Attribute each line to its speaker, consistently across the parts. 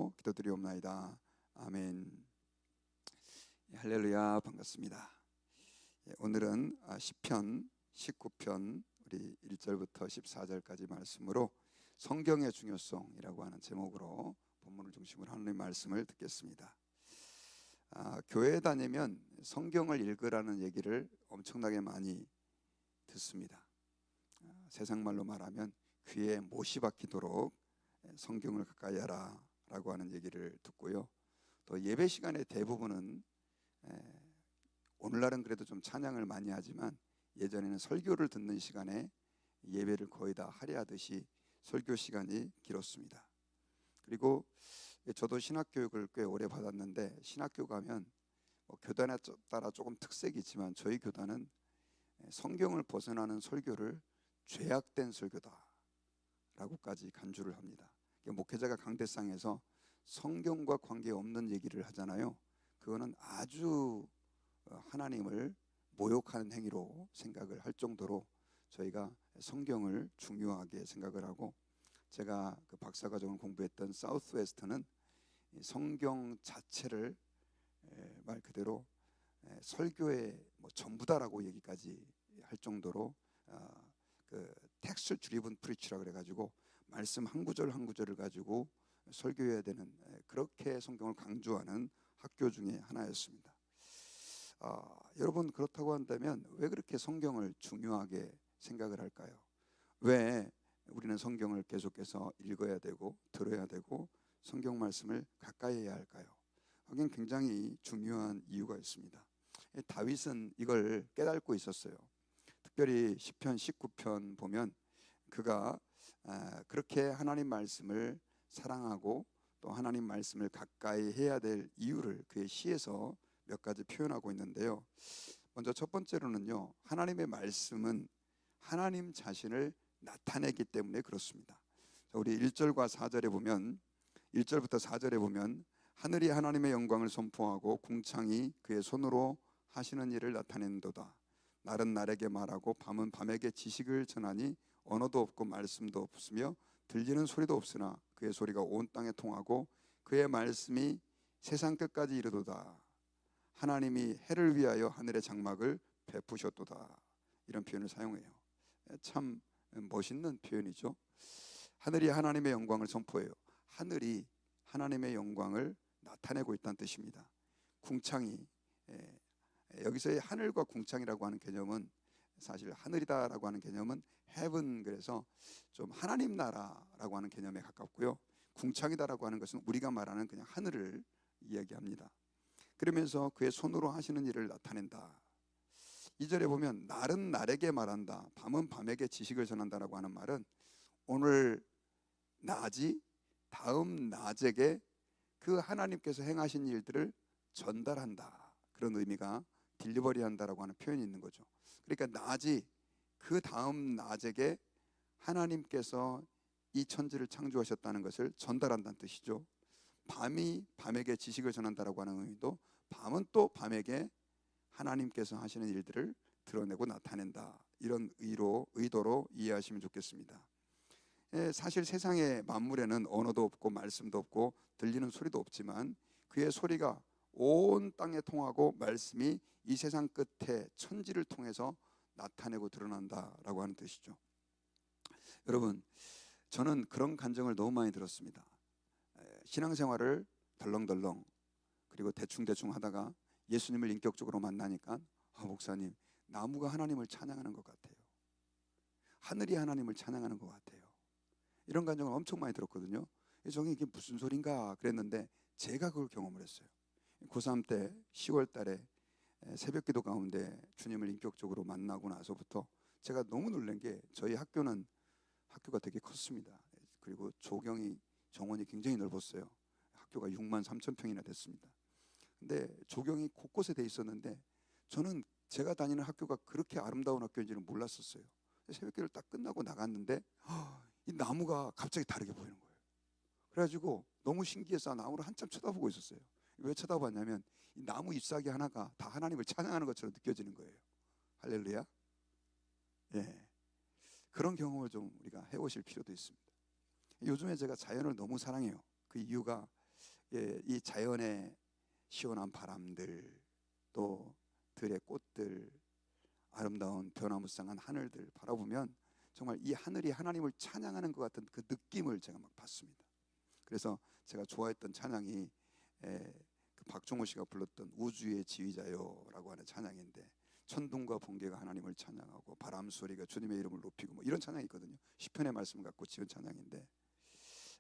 Speaker 1: 이름으로 기도드리옵나이다. 아멘. 할렐루야, 반갑습니다. 오늘은 시편 19편 우리 1절부터 14절까지 말씀으로 성경의 중요성이라고 하는 제목으로 본문을 중심으로 하나님의 말씀을 듣겠습니다. 교회에 다니면 성경을 읽으라는 얘기를 엄청나게 많이 듣습니다. 세상 말로 말하면 귀에 못이 박히도록 성경을 가까이 하라 라고 하는 얘기를 듣고요. 또 예배 시간의 대부분은 오늘날은 그래도 좀 찬양을 많이 하지만 예전에는 설교를 듣는 시간에 예배를 거의 다 할애하듯이 설교 시간이 길었습니다. 그리고 저도 신학교육을 꽤 오래 받았는데 신학교 가면 교단에 따라 조금 특색이 있지만 저희 교단은 성경을 벗어나는 설교를 죄악된 설교다 라고까지 간주를 합니다. 목회자가 강대상에서 성경과 관계없는 얘기를 하잖아요. 그거는 아주 하나님을 모욕하는 행위로 생각을 할 정도로 저희가 성경을 중요하게 생각을 하고, 제가 그 박사과정을 공부했던 사우스웨스트는 성경 자체를 말 그대로 설교의 전부다라고 얘기까지 할 정도로 그 텍스트 드리븐 프리치라 그래가지고 말씀 한 구절 한 구절을 가지고 설교해야 되는, 그렇게 성경을 강조하는 학교 중에 하나였습니다. 여러분, 그렇다고 한다면 왜 그렇게 성경을 중요하게 생각을 할까요? 왜 우리는 성경을 계속해서 읽어야 되고 들어야 되고 성경 말씀을 가까이 해야 할까요? 하긴 굉장히 중요한 이유가 있습니다. 다윗은 이걸 깨닫고 있었어요. 특별히 시편 19편 보면 그가 그렇게 하나님 말씀을 사랑하고 또 하나님 말씀을 가까이 해야 될 이유를 그의 시에서 몇 가지 표현하고 있는데요. 먼저 첫 번째로는요, 하나님의 말씀은 하나님 자신을 나타내기 때문에 그렇습니다. 우리 1절과 4절에 보면, 1절부터 4절에 보면 하늘이 하나님의 영광을 선포하고 궁창이 그의 손으로 하시는 일을 나타낸도다. 날은 날에게 말하고 밤은 밤에게 지식을 전하니 언어도 없고 말씀도 없으며 들리는 소리도 없으나 그의 소리가 온 땅에 통하고 그의 말씀이 세상 끝까지 이르도다. 하나님이 해를 위하여 하늘의 장막을 베푸셨도다. 이런 표현을 사용해요. 참 멋있는 표현이죠. 하늘이 하나님의 영광을 선포해요. 하늘이 하나님의 영광을 나타내고 있다는 뜻입니다. 궁창이, 여기서의 하늘과 궁창이라고 하는 개념은 사실 하늘이다라고 하는 개념은 heaven, 그래서 좀 하나님 나라라고 하는 개념에 가깝고요. 궁창이다라고 하는 것은 우리가 말하는 그냥 하늘을 이야기합니다. 그러면서 그의 손으로 하시는 일을 나타낸다. 2절에 보면 날은 날에게 말한다, 밤은 밤에게 지식을 전한다라고 하는 말은 오늘 낮이 다음 낮에게 그 하나님께서 행하신 일들을 전달한다, 그런 의미가 딜리버리 한다라고 하는 표현이 있는 거죠. 그러니까 낮이 그 다음 낮에게 하나님께서 이 천지를 창조하셨다는 것을 전달한다는 뜻이죠. 밤이 밤에게 지식을 전한다라고 하는 의미도 밤은 또 밤에게 하나님께서 하시는 일들을 드러내고 나타낸다, 이런 의도로 이해하시면 좋겠습니다. 사실 세상의 만물에는 언어도 없고 말씀도 없고 들리는 소리도 없지만 그의 소리가 온 땅에 통하고 말씀이 이 세상 끝에 천지를 통해서 나타내고 드러난다라고 하는 뜻이죠. 여러분, 저는 그런 감정을 너무 많이 들었습니다. 신앙생활을 덜렁덜렁 그리고 대충대충 하다가 예수님을 인격적으로 만나니까 목사님, 나무가 하나님을 찬양하는 것 같아요. 하늘이 하나님을 찬양하는 것 같아요. 이런 감정을 엄청 많이 들었거든요. 저게 이게 무슨 소린가 그랬는데 제가 그걸 경험을 했어요. 고3 때 10월 달에 새벽 기도 가운데 주님을 인격적으로 만나고 나서부터 제가 너무 놀란 게, 저희 학교가 되게 컸습니다. 그리고 정원이 굉장히 넓었어요. 학교가 6만 3천 평이나 됐습니다. 근데 조경이 곳곳에 돼 있었는데 저는 제가 다니는 학교가 그렇게 아름다운 학교인지는 몰랐었어요. 새벽기도를 딱 끝나고 나갔는데 이 나무가 갑자기 다르게 보이는 거예요. 그래가지고 너무 신기해서 나무를 한참 쳐다보고 있었어요. 왜 쳐다봤냐면 이 나무 잎사귀 하나가 다 하나님을 찬양하는 것처럼 느껴지는 거예요. 할렐루야. 예, 그런 경험을 좀 우리가 해보실 필요도 있습니다. 요즘에 제가 자연을 너무 사랑해요. 그 이유가 이 자연의 시원한 바람들, 또 들의 꽃들, 아름다운 변화무쌍한 하늘들 바라보면 정말 이 하늘이 하나님을 찬양하는 것 같은 그 느낌을 제가 막 받습니다. 그래서 제가 좋아했던 찬양이 그 박종호 씨가 불렀던 우주의 지휘자요라고 하는 찬양인데, 천둥과 번개가 하나님을 찬양하고 바람 소리가 주님의 이름을 높이고 뭐 이런 찬양이 있거든요. 시편의 말씀 갖고 지은 찬양인데,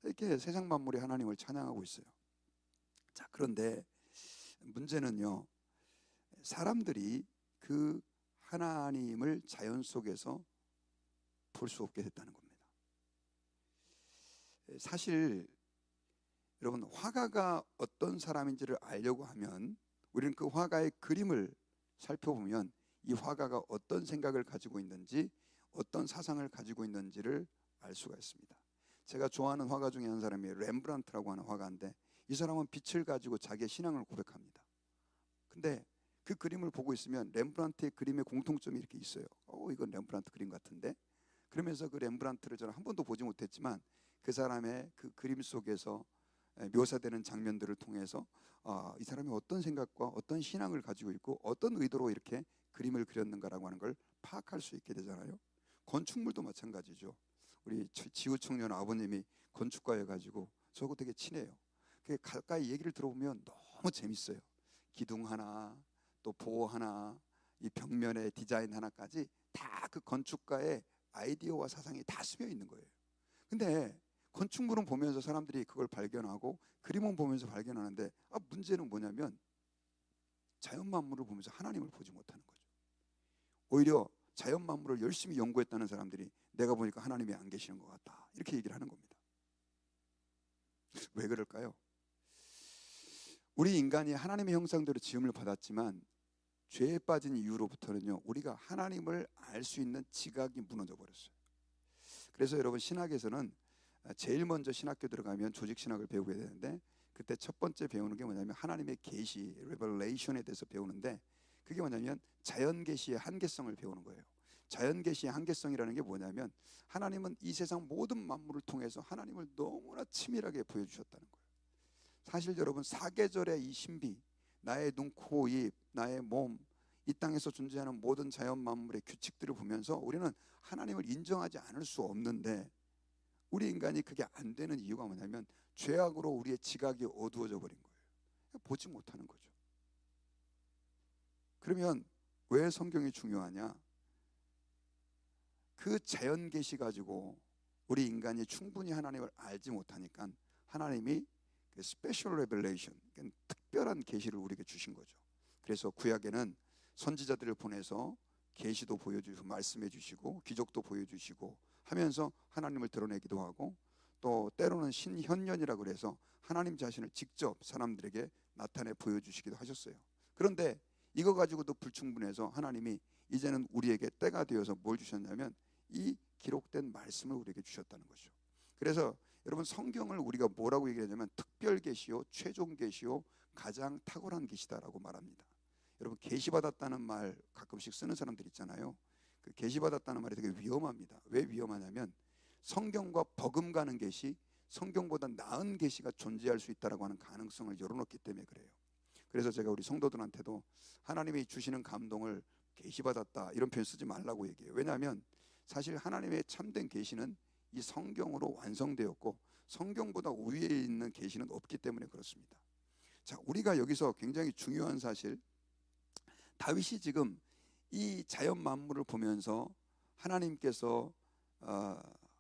Speaker 1: 이렇게 세상 만물이 하나님을 찬양하고 있어요. 자, 그런데 문제는요, 사람들이 그 하나님을 자연 속에서 볼 수 없게 됐다는 겁니다. 사실 여러분, 화가가 어떤 사람인지를 알려고 하면 우리는 그 화가의 그림을 살펴보면 이 화가가 어떤 생각을 가지고 있는지, 어떤 사상을 가지고 있는지를 알 수가 있습니다. 제가 좋아하는 화가 중에 한 사람이 렘브란트라고 하는 화가인데, 이 사람은 빛을 가지고 자기의 신앙을 고백합니다. 근데 그 그림을 보고 있으면 렘브란트의 그림의 공통점이 이렇게 있어요. 이건 렘브란트 그림 같은데? 그러면서 그 렘브란트를 저는 한 번도 보지 못했지만 그 사람의 그 그림 속에서 묘사되는 장면들을 통해서 이 사람이 어떤 생각과 어떤 신앙을 가지고 있고 어떤 의도로 이렇게 그림을 그렸는가라고 하는 걸 파악할 수 있게 되잖아요. 건축물도 마찬가지죠. 우리 지우 청년 아버님이 건축가여가지고 저하고 되게 친해요. 가까이 얘기를 들어보면 너무 재밌어요. 기둥 하나, 또 보호 하나, 이 벽면의 디자인 하나까지 다 그 건축가의 아이디어와 사상이 다 스며 있는 거예요. 근데 건축물은 보면서 사람들이 그걸 발견하고 그림은 보면서 발견하는데, 문제는 뭐냐면 자연 만물을 보면서 하나님을 보지 못하는 거죠. 오히려 자연 만물을 열심히 연구했다는 사람들이 내가 보니까 하나님이 안 계시는 것 같다, 이렇게 얘기를 하는 겁니다. 왜 그럴까요? 우리 인간이 하나님의 형상대로 지음을 받았지만 죄에 빠진 이후로부터는요, 우리가 하나님을 알 수 있는 지각이 무너져 버렸어요. 그래서 여러분, 신학에서는 제일 먼저 신학교 들어가면 조직 신학을 배우게 되는데, 그때 첫 번째 배우는 게 뭐냐면 하나님의 계시, 레벨레이션에 대해서 배우는데, 그게 뭐냐면 자연 계시의 한계성을 배우는 거예요. 자연 계시의 한계성이라는 게 뭐냐면 하나님은 이 세상 모든 만물을 통해서 하나님을 너무나 치밀하게 보여주셨다는 거예요. 사실 여러분, 사계절의 이 신비, 나의 눈, 코, 입, 나의 몸, 이 땅에서 존재하는 모든 자연 만물의 규칙들을 보면서 우리는 하나님을 인정하지 않을 수 없는데, 우리 인간이 그게 안 되는 이유가 뭐냐면 죄악으로 우리의 지각이 어두워져 버린 거예요. 보지 못하는 거죠. 그러면 왜 성경이 중요하냐? 그 자연 계시 가지고 우리 인간이 충분히 하나님을 알지 못하니까 하나님이 그 스페셜 레벨레이션, 특별한 계시를 우리에게 주신 거죠. 그래서 구약에는 선지자들을 보내서 계시도 보여주시고 말씀해 주시고 기적도 보여주시고 하면서 하나님을 드러내기도 하고, 또 때로는 신현연이라고 그래서 하나님 자신을 직접 사람들에게 나타내 보여주시기도 하셨어요. 그런데 이거 가지고도 불충분해서 하나님이 이제는 우리에게 때가 되어서 뭘 주셨냐면 이 기록된 말씀을 우리에게 주셨다는 거죠. 그래서 여러분, 성경을 우리가 뭐라고 얘기하냐면 특별 계시요, 최종 계시요, 가장 탁월한 계시다라고 말합니다. 여러분, 계시받았다는 말 가끔씩 쓰는 사람들 있잖아요. 그 계시받았다는 말이 되게 위험합니다. 왜 위험하냐면 성경과 버금가는 계시, 성경보다 나은 계시가 존재할 수 있다라고 하는 가능성을 열어놓기 때문에 그래요. 그래서 제가 우리 성도들한테도 하나님이 주시는 감동을 계시받았다 이런 표현 쓰지 말라고 얘기해요. 왜냐하면 사실 하나님의 참된 계시는 이 성경으로 완성되었고 성경보다 우위에 있는 계시는 없기 때문에 그렇습니다. 자, 우리가 여기서 굉장히 중요한 사실, 다윗이 지금 이 자연 만물을 보면서 하나님께서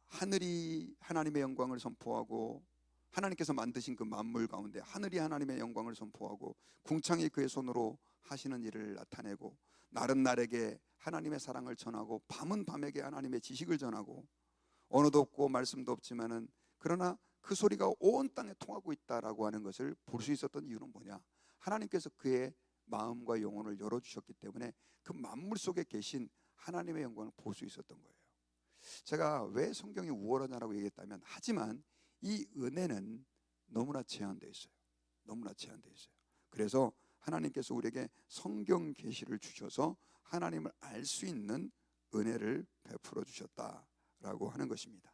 Speaker 1: 하늘이 하나님의 영광을 선포하고, 하나님께서 만드신 그 만물 가운데 하늘이 하나님의 영광을 선포하고 궁창이 그의 손으로 하시는 일을 나타내고, 날은 날에게 하나님의 사랑을 전하고 밤은 밤에게 하나님의 지식을 전하고, 언어도 없고 말씀도 없지만은 그러나 그 소리가 온 땅에 통하고 있다라고 하는 것을 볼 수 있었던 이유는 뭐냐? 하나님께서 그의 마음과 영혼을 열어주셨기 때문에 그 만물 속에 계신 하나님의 영광을 볼 수 있었던 거예요. 제가 왜 성경이 우월하냐라고 얘기했다면, 하지만 이 은혜는 너무나 제한되어 있어요. 너무나 제한되어 있어요. 그래서 하나님께서 우리에게 성경 계시를 주셔서 하나님을 알 수 있는 은혜를 베풀어 주셨다라고 하는 것입니다.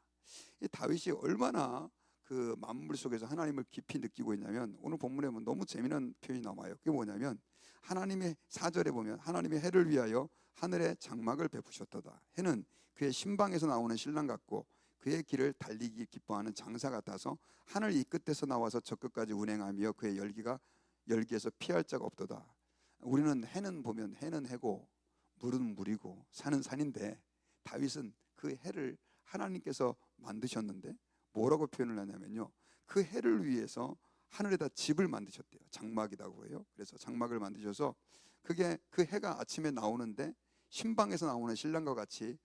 Speaker 1: 이 다윗이 얼마나 그 만물 속에서 하나님을 깊이 느끼고 있냐면 오늘 본문에 보면 너무 재미난 표현이 나와요. 그게 뭐냐면 하나님의 4절에 보면 하나님의 해를 위하여 하늘에 장막을 베푸셨도다. 해는 그의 신방에서 나오는 신랑 같고 그의 길을 달리기 기뻐하는 장사 같아서 하늘 이 끝에서 나와서 저 끝까지 운행하며 그의 열기에서 피할 자가 없도다. 우리는 해는 보면 해는 해고 물은 물이고 산은 산인데 다윗은 그 해를 하나님께서 만드셨는데 뭐라고 표현을 하냐면요, 그 해를 위해서 하늘에다 집을 만드셨대요. 장막이라고 해요. 그래서 장막을 만드셔서 그게 그 해가 아침에 나오는데 신방에서 나오는 신랑과 같이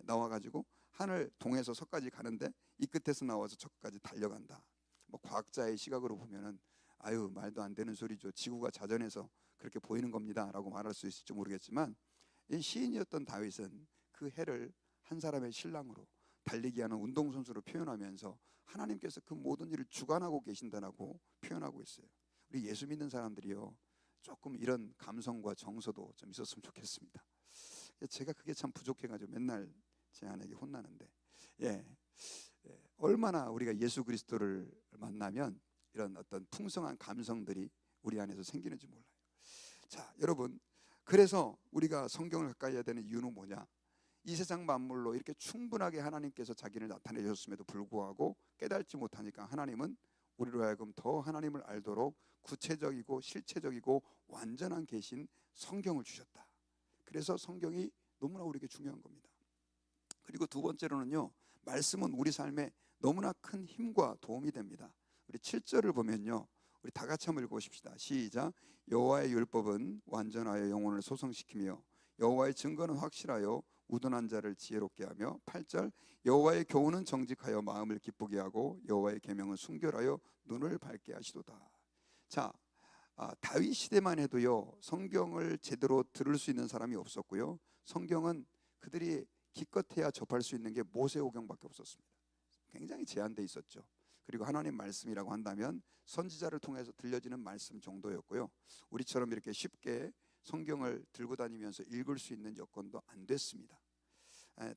Speaker 1: 나와가지고 하늘 동에서 서까지 가는데 이 끝에서 나와서 저 끝까지 달려간다. 뭐 과학자의 시각으로 보면은 아유 말도 안 되는 소리죠. 지구가 자전해서 그렇게 보이는 겁니다라고 말할 수 있을지 모르겠지만 이 시인이었던 다윗은 그 해를 한 사람의 신랑으로 달리기 하는 운동선수로 표현하면서 하나님께서 그 모든 일을 주관하고 계신다라고 표현하고 있어요. 우리 예수 믿는 사람들이요 조금 이런 감성과 정서도 좀 있었으면 좋겠습니다. 제가 그게 참 부족해가지고 맨날 제 아내에게 혼나는데 얼마나 우리가 예수 그리스도를 만나면 이런 어떤 풍성한 감성들이 우리 안에서 생기는지 몰라요. 자, 여러분, 그래서 우리가 성경을 가까이 해야 되는 이유는 뭐냐? 이 세상 만물로 이렇게 충분하게 하나님께서 자기를 나타내 주셨음에도 불구하고 깨닫지 못하니까 하나님은 우리로 하여금 더 하나님을 알도록 구체적이고 실체적이고 완전한 계신 성경을 주셨다. 그래서 성경이 너무나 우리에게 중요한 겁니다. 그리고 두 번째로는요, 말씀은 우리 삶에 너무나 큰 힘과 도움이 됩니다. 우리 7절을 보면요, 우리 다 같이 한번 읽어보십시다. 시작. 여호와의 율법은 완전하여 영혼을 소성시키며 여호와의 증거는 확실하여 우둔한 자를 지혜롭게 하며 8절 여호와의 교훈은 정직하여 마음을 기쁘게 하고 여호와의 계명은 순결하여 눈을 밝게 하시도다. 자, 다윗 시대만 해도요 성경을 제대로 들을 수 있는 사람이 없었고요, 성경은 그들이 기껏해야 접할 수 있는 게 모세오경밖에 없었습니다. 굉장히 제한돼 있었죠. 그리고 하나님 말씀이라고 한다면 선지자를 통해서 들려지는 말씀 정도였고요, 우리처럼 이렇게 쉽게 성경을 들고 다니면서 읽을 수 있는 여건도 안 됐습니다.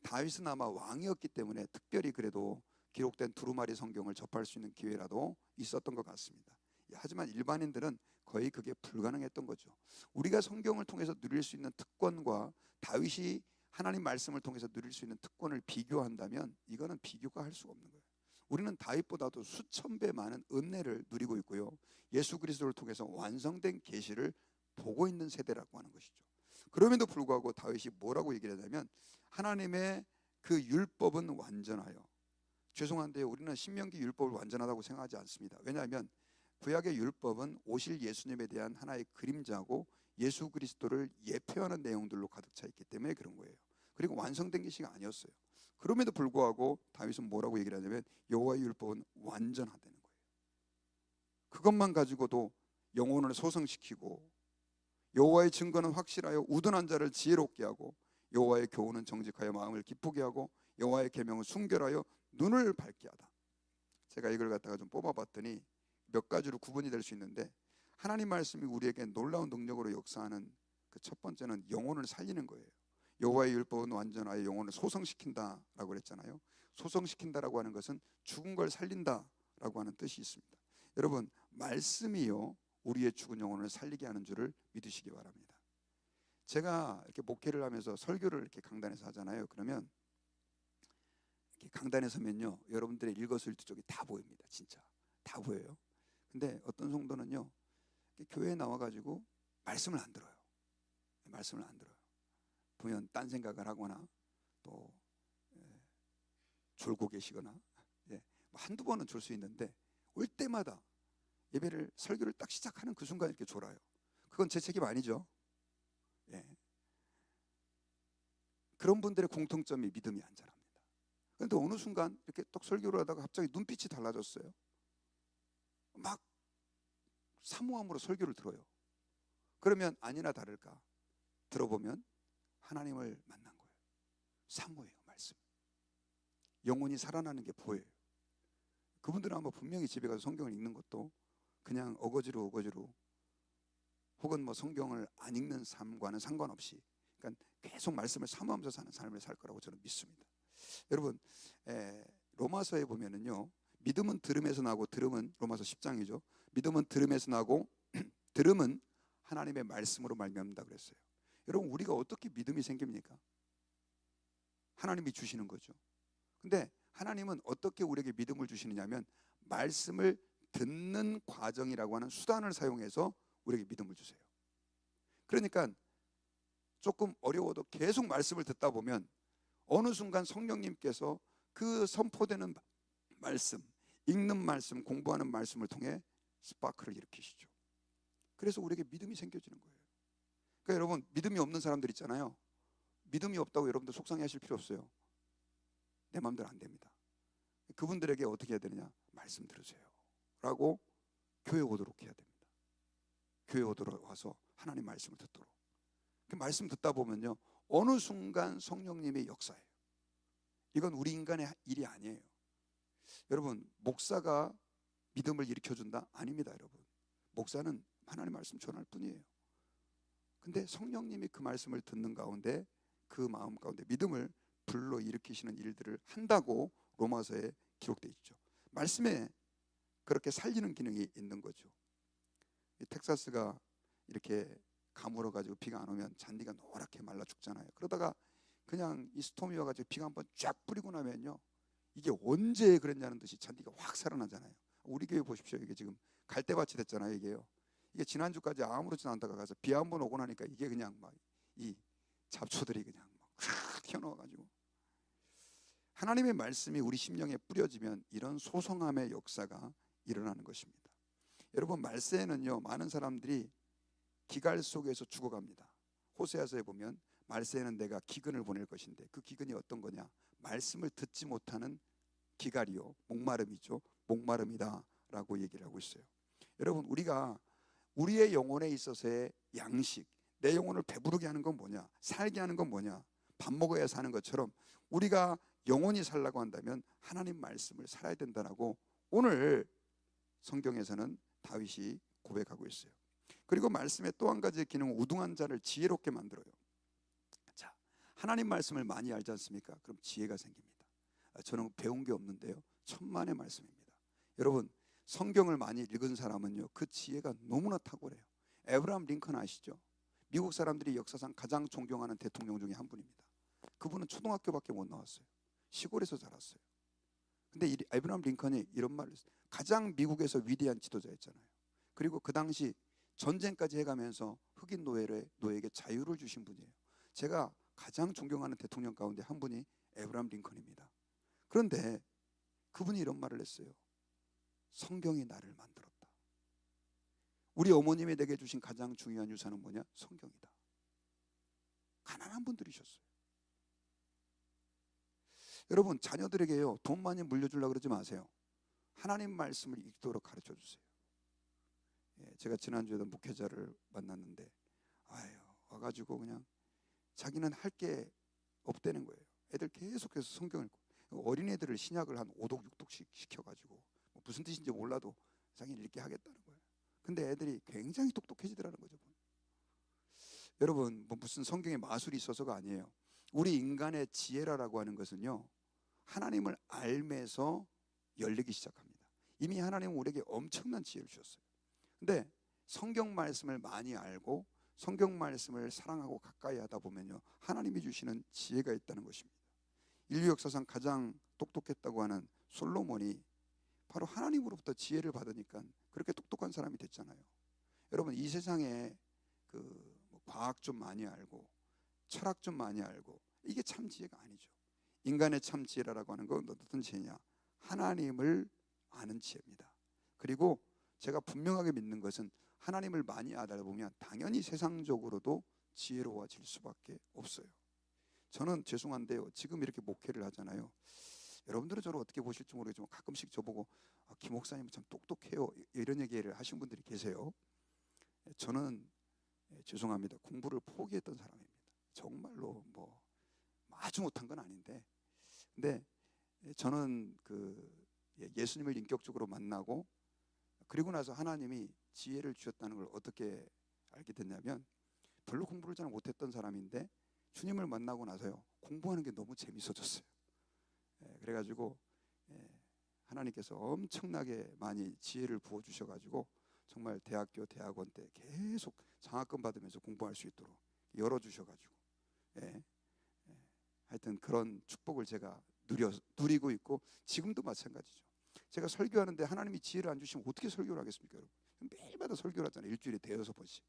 Speaker 1: 다윗은 아마 왕이었기 때문에 특별히 그래도 기록된 두루마리 성경을 접할 수 있는 기회라도 있었던 것 같습니다. 하지만 일반인들은 거의 그게 불가능했던 거죠. 우리가 성경을 통해서 누릴 수 있는 특권과 다윗이 하나님 말씀을 통해서 누릴 수 있는 특권을 비교한다면 이거는 비교가 할 수가 없는 거예요. 우리는 다윗보다도 수천 배 많은 은혜를 누리고 있고요, 예수 그리스도를 통해서 완성된 계시를 보고 있는 세대라고 하는 것이죠. 그럼에도 불구하고 다윗이 뭐라고 얘기를 하냐면 하나님의 그 율법은 완전하여, 죄송한데요 우리는 신명기 율법을 완전하다고 생각하지 않습니다. 왜냐하면 구약의 율법은 오실 예수님에 대한 하나의 그림자고 예수 그리스도를 예표하는 내용들로 가득 차 있기 때문에 그런 거예요. 그리고 완성된 계시가 아니었어요. 그럼에도 불구하고 다윗은 뭐라고 얘기를 하냐면 여호와의 율법은 완전하다는 거예요. 그것만 가지고도 영혼을 소성시키고 여호와의 증거는 확실하여 우둔한 자를 지혜롭게 하고 여호와의 교훈은 정직하여 마음을 기쁘게 하고 여호와의 계명은 순결하여 눈을 밝게 하다. 제가 이걸 갖다가 좀 뽑아봤더니 몇 가지로 구분이 될 수 있는데 하나님 말씀이 우리에게 놀라운 능력으로 역사하는 그 첫 번째는 영혼을 살리는 거예요. 여호와의 율법은 완전하여 영혼을 소성시킨다라고 그랬잖아요. 소성시킨다라고 하는 것은 죽은 걸 살린다라고 하는 뜻이 있습니다. 여러분, 말씀이요 우리의 죽은 영혼을 살리게 하는 줄을 믿으시기 바랍니다. 제가 이렇게 목회를 하면서 설교를 이렇게 강단에서 하잖아요. 그러면 이렇게 강단에 서면요 여러분들의 일거수일투족이 다 보입니다. 진짜 다 보여요. 근데 어떤 성도는요 교회에 나와가지고 말씀을 안 들어요. 말씀을 안 들어요. 보면 딴 생각을 하거나 또 졸고 계시거나 한두 번은 졸 수 있는데 올 때마다 예배를 설교를 딱 시작하는 그 순간 이렇게 졸아요. 그건 제 책임 아니죠. 그런 분들의 공통점이 믿음이 안 자랍니다. 그런데 어느 순간 이렇게 딱 설교를 하다가 갑자기 눈빛이 달라졌어요. 막 사모함으로 설교를 들어요. 그러면 아니나 다를까 들어보면 하나님을 만난 거예요. 사모예요. 말씀. 영혼이 살아나는 게 보여요. 그분들은 아마 분명히 집에 가서 성경을 읽는 것도 그냥 어거지로 혹은 뭐 성경을 안 읽는 삶과는 상관없이 그러니까 계속 말씀을 사모하면서 사는 삶을 살 거라고 저는 믿습니다. 여러분, 로마서에 보면은요 믿음은 들음에서 나고, 들음은 로마서 10장이죠. 믿음은 들음에서 나고 들음은 하나님의 말씀으로 말미암는다 그랬어요. 여러분, 우리가 어떻게 믿음이 생깁니까? 하나님이 주시는 거죠. 근데 하나님은 어떻게 우리에게 믿음을 주시느냐면 말씀을 듣는 과정이라고 하는 수단을 사용해서 우리에게 믿음을 주세요. 그러니까 조금 어려워도 계속 말씀을 듣다 보면 어느 순간 성령님께서 그 선포되는 말씀, 읽는 말씀, 공부하는 말씀을 통해 스파크를 일으키시죠. 그래서 우리에게 믿음이 생겨지는 거예요. 그러니까 여러분, 믿음이 없는 사람들 있잖아요. 믿음이 없다고 여러분들 속상해하실 필요 없어요. 내 마음대로 안 됩니다. 그분들에게 어떻게 해야 되느냐? 말씀 들으세요 라고 교회 오도록 해야 됩니다. 교회 오도록 와서 하나님 말씀을 듣도록. 그 말씀 듣다 보면요, 어느 순간 성령님의 역사예요. 이건 우리 인간의 일이 아니에요. 여러분, 목사가 믿음을 일으켜준다? 아닙니다. 여러분, 목사는 하나님 말씀 전할 뿐이에요. 근데 성령님이 그 말씀을 듣는 가운데 그 마음 가운데 믿음을 불러 일으키시는 일들을 한다고 로마서에 기록되어 있죠. 말씀에 그렇게 살리는 기능이 있는 거죠. 이 텍사스가 이렇게 가물어 가지고 비가 안 오면 잔디가 노랗게 말라 죽잖아요. 그러다가 그냥 이 스톰이 와가지고 비가 한번 쫙 뿌리고 나면요, 이게 언제 그랬냐는 듯이 잔디가 확 살아나잖아요. 우리 교회 보십시오. 이게 지금 갈대밭이 됐잖아요. 이게 지난주까지 아무렇지도 않다가 가서 비 한번 오고 나니까 이게 그냥 막 이 잡초들이 그냥 막 튀어나와가지고, 하나님의 말씀이 우리 심령에 뿌려지면 이런 소성함의 역사가 일어나는 것입니다. 여러분, 말세에는요, 많은 사람들이 기갈 속에서 죽어갑니다. 호세아서에 보면 말세에는 내가 기근을 보낼 것인데, 그 기근이 어떤 거냐? 말씀을 듣지 못하는 기갈이요, 목마름이죠. 목마름이다 라고 얘기를 하고 있어요. 여러분, 우리가 우리의 영혼에 있어서의 양식, 내 영혼을 배부르게 하는 건 뭐냐? 살게 하는 건 뭐냐? 밥 먹어야 사는 것처럼 우리가 영혼이 살라고 한다면 하나님 말씀을 살아야 된다라고 오늘 성경에서는 다윗이 고백하고 있어요. 그리고 말씀의 또 한 가지 기능은 우등한 자를 지혜롭게 만들어요. 자, 하나님 말씀을 많이 알지 않습니까? 그럼 지혜가 생깁니다. 저는 배운 게 없는데요, 천만의 말씀입니다. 여러분, 성경을 많이 읽은 사람은요, 그 지혜가 너무나 탁월해요. 에브라함 링컨 아시죠? 미국 사람들이 역사상 가장 존경하는 대통령 중에 한 분입니다. 그분은 초등학교밖에 못 나왔어요. 시골에서 자랐어요. 근데 이 에브라함 링컨이 이런 말을 했어요. 가장 미국에서 위대한 지도자였잖아요. 그리고 그 당시 전쟁까지 해가면서 흑인 노예에게 자유를 주신 분이에요. 제가 가장 존경하는 대통령 가운데 한 분이 에브라함 링컨입니다. 그런데 그분이 이런 말을 했어요. 성경이 나를 만들었다. 우리 어머님이 내게 주신 가장 중요한 유산은 뭐냐? 성경이다. 가난한 분들이셨어요. 여러분, 자녀들에게요, 돈 많이 물려주려고 그러지 마세요. 하나님 말씀을 읽도록 가르쳐 주세요. 제가 지난주에도 목회자를 만났는데, 와가지고 그냥 자기는 할 게 없다는 거예요. 애들 계속해서 성경을 읽고, 어린애들을 신약을 한 5독 6독씩 시켜가지고 무슨 뜻인지 몰라도 자기는 읽게 하겠다는 거예요. 근데 애들이 굉장히 똑똑해지더라는 거죠. 여러분, 무슨 성경에 마술이 있어서가 아니에요. 우리 인간의 지혜라고 하는 것은요, 하나님을 알면서 열리기 시작합니다. 이미 하나님은 우리에게 엄청난 지혜를 주셨어요. 근데 성경 말씀을 많이 알고 성경 말씀을 사랑하고 가까이 하다 보면요, 하나님이 주시는 지혜가 있다는 것입니다. 인류 역사상 가장 똑똑했다고 하는 솔로몬이 바로 하나님으로부터 지혜를 받으니까 그렇게 똑똑한 사람이 됐잖아요. 여러분, 이 세상에 과학 좀 많이 알고 철학 좀 많이 알고 이게 참 지혜가 아니죠. 인간의 참 지혜라고 하는 건 어떤 지혜냐? 하나님을 아는 지혜입니다. 그리고 제가 분명하게 믿는 것은 하나님을 많이 알다 보면 당연히 세상적으로도 지혜로워질 수밖에 없어요. 저는 죄송한데요, 지금 이렇게 목회를 하잖아요. 여러분들은 저를 어떻게 보실지 모르겠지만 가끔씩 저보고 김 목사님 참 똑똑해요 이런 얘기를 하신 분들이 계세요. 저는 죄송합니다, 공부를 포기했던 사람입니다. 정말로 뭐 아주 못한 건 아닌데, 근데 저는 예수님을 인격적으로 만나고 그리고 나서 하나님이 지혜를 주셨다는 걸 어떻게 알게 됐냐면, 별로 공부를 잘 못했던 사람인데 주님을 만나고 나서요, 공부하는 게 너무 재밌어졌어요. 그래가지고 하나님께서 엄청나게 많이 지혜를 부어주셔가지고 정말 대학교, 대학원 때 계속 장학금 받으면서 공부할 수 있도록 열어주셔가지고 예, 하여튼 그런 축복을 제가 누리고 있고 지금도 마찬가지죠. 제가 설교하는데 하나님이 지혜를 안 주시면 어떻게 설교를 하겠습니까, 여러분? 매일마다 설교를 하잖아요. 일주일에 대여섯 번씩.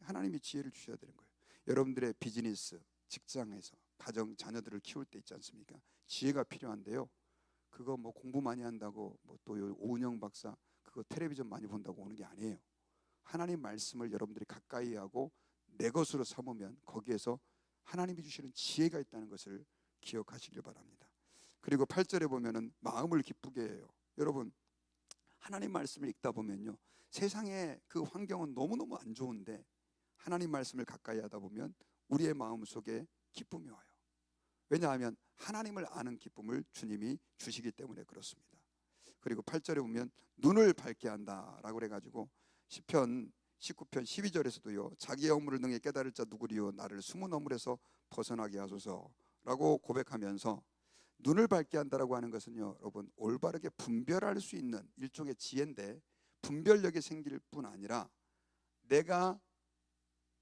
Speaker 1: 하나님이 지혜를 주셔야 되는 거예요. 여러분들의 비즈니스, 직장에서 가정, 자녀들을 키울 때 있지 않습니까? 지혜가 필요한데요. 그거 뭐 공부 많이 한다고 뭐 또 오은영 박사 그거 텔레비전 많이 본다고 오는 게 아니에요. 하나님 말씀을 여러분들이 가까이 하고 내 것으로 삼으면 거기에서 하나님이 주시는 지혜가 있다는 것을 기억하시길 바랍니다. 그리고 8절에 보면은 마음을 기쁘게 해요. 여러분, 하나님 말씀을 읽다 보면요, 세상의 그 환경은 너무너무 안 좋은데 하나님 말씀을 가까이 하다 보면 우리의 마음 속에 기쁨이 와요. 왜냐하면 하나님을 아는 기쁨을 주님이 주시기 때문에 그렇습니다. 그리고 8절에 보면 눈을 밝게 한다라고 그래가지고 시편 19편 12절에서도요, 자기의 허물을 능히 깨달을 자 누구리요, 나를 숨은 허물에서 벗어나게 하소서라고 고백하면서 눈을 밝게 한다라고 하는 것은요, 여러분, 올바르게 분별할 수 있는 일종의 지혜인데 분별력이 생길 뿐 아니라 내가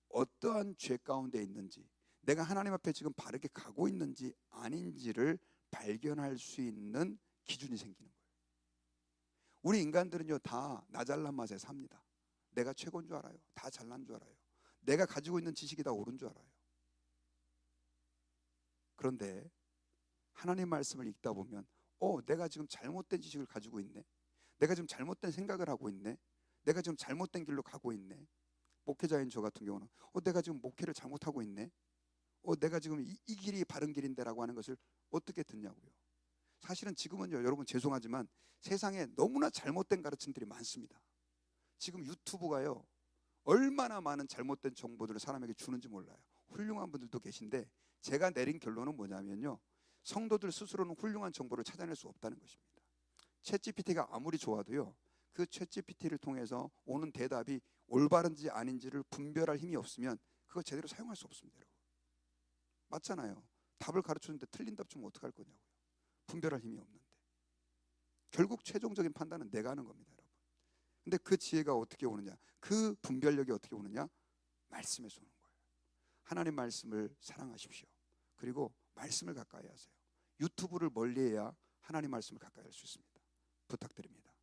Speaker 1: 어떠한 죄 가운데 있는지, 내가 하나님 앞에 지금 바르게 가고 있는지 아닌지를 발견할 수 있는 기준이 생기는 거예요. 우리 인간들은요, 다 나 잘난 맛에 삽니다. 내가 최고인 줄 알아요. 다 잘난 줄 알아요. 내가 가지고 있는 지식이 다 옳은 줄 알아요. 그런데 하나님 말씀을 읽다 보면 내가 지금 잘못된 지식을 가지고 있네. 내가 지금 잘못된 생각을 하고 있네. 내가 지금 잘못된 길로 가고 있네. 목회자인 저 같은 경우는 내가 지금 목회를 잘못하고 있네. 내가 지금 이 길이 바른 길인데 라고 하는 것을 어떻게 듣냐고요. 사실은 지금은요, 여러분 죄송하지만 세상에 너무나 잘못된 가르침들이 많습니다. 지금 유튜브가요, 얼마나 많은 잘못된 정보들을 사람에게 주는지 몰라요. 훌륭한 분들도 계신데 제가 내린 결론은 뭐냐면요, 성도들 스스로는 훌륭한 정보를 찾아낼 수 없다는 것입니다. 챗GPT가 아무리 좋아도요, 그 챗GPT를 통해서 오는 대답이 올바른지 아닌지를 분별할 힘이 없으면 그거 제대로 사용할 수 없습니다, 여러분. 맞잖아요. 답을 가르쳐주는데 틀린 답 주면 어떡할 거냐고요. 분별할 힘이 없는데. 결국 최종적인 판단은 내가 하는 겁니다, 여러분. 근데 그 지혜가 어떻게 오느냐, 그 분별력이 어떻게 오느냐, 말씀에서 오는 거예요. 하나님 말씀을 사랑하십시오. 그리고 말씀을 가까이 하세요. 유튜브를 멀리해야 하나님 말씀을 가까이 할 수 있습니다. 부탁드립니다.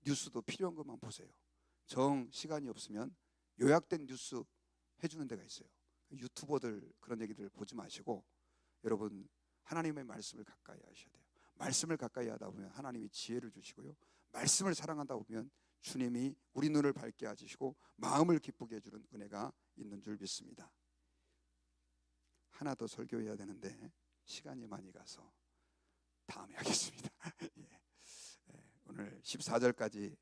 Speaker 1: 뉴스도 필요한 것만 보세요. 시간이 없으면 요약된 뉴스 해주는 데가 있어요. 유튜버들 그런 얘기들 보지 마시고 여러분, 하나님의 말씀을 가까이 하셔야 돼요. 말씀을 가까이 하다 보면 하나님이 지혜를 주시고요, 말씀을 사랑하다 보면 주님이 우리 눈을 밝게 해주시고 마음을 기쁘게 해주는 은혜가 있는 줄 믿습니다. 하나 더 설교해야 되는데 시간이 많이 가서 다음에 하겠습니다. 오늘 14절까지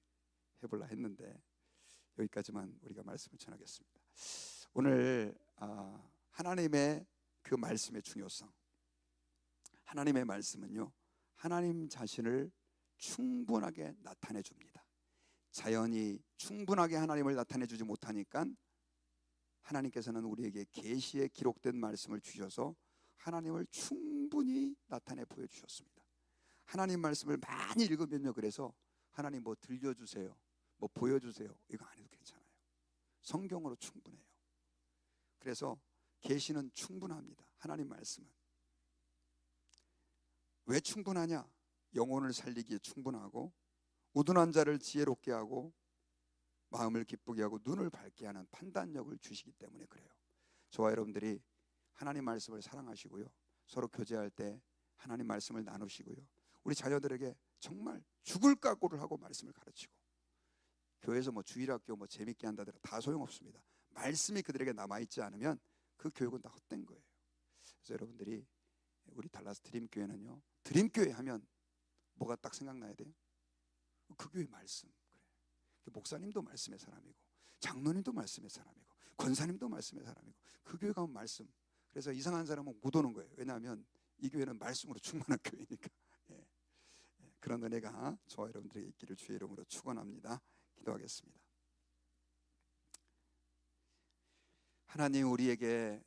Speaker 1: 해보려 했는데 여기까지만 우리가 말씀을 전하겠습니다. 오늘 하나님의 그 말씀의 중요성, 하나님의 말씀은요, 하나님 자신을 충분하게 나타내 줍니다. 자연이 충분하게 하나님을 나타내 주지 못하니까 하나님께서는 우리에게 계시에 기록된 말씀을 주셔서 하나님을 충분히 나타내 보여주셨습니다. 하나님 말씀을 많이 읽으면요, 그래서 하나님 뭐 들려주세요, 뭐 보여주세요, 이거 안 해도 괜찮아요. 성경으로 충분해요. 그래서 계시는 충분합니다. 하나님 말씀은. 왜 충분하냐? 영혼을 살리기에 충분하고 우둔한 자를 지혜롭게 하고 마음을 기쁘게 하고 눈을 밝게 하는 판단력을 주시기 때문에 그래요. 저와 여러분들이 하나님 말씀을 사랑하시고요, 서로 교제할 때 하나님 말씀을 나누시고요, 우리 자녀들에게 정말 죽을 각오를 하고 말씀을 가르치고, 교회에서 뭐 주일학교 뭐 재밌게 한다더라 다 소용없습니다. 말씀이 그들에게 남아있지 않으면 그 교육은 다 헛된 거예요. 그래서 여러분들이 우리 달라스 드림교회는요, 드림교회 하면 뭐가 딱 생각나야 돼요? 그 교회 말씀. 그래. 목사님도 말씀의 사람이고 장로님도 말씀의 사람이고 권사님도 말씀의 사람이고 그 교회 가면 말씀. 그래서 이상한 사람은 못 오는 거예요. 왜냐하면 이 교회는 말씀으로 충만한 교회니까. 그런 은혜가 저와 여러분들에게 있기를 주의 이름으로 축원합니다. 기도하겠습니다. 하나님, 우리에게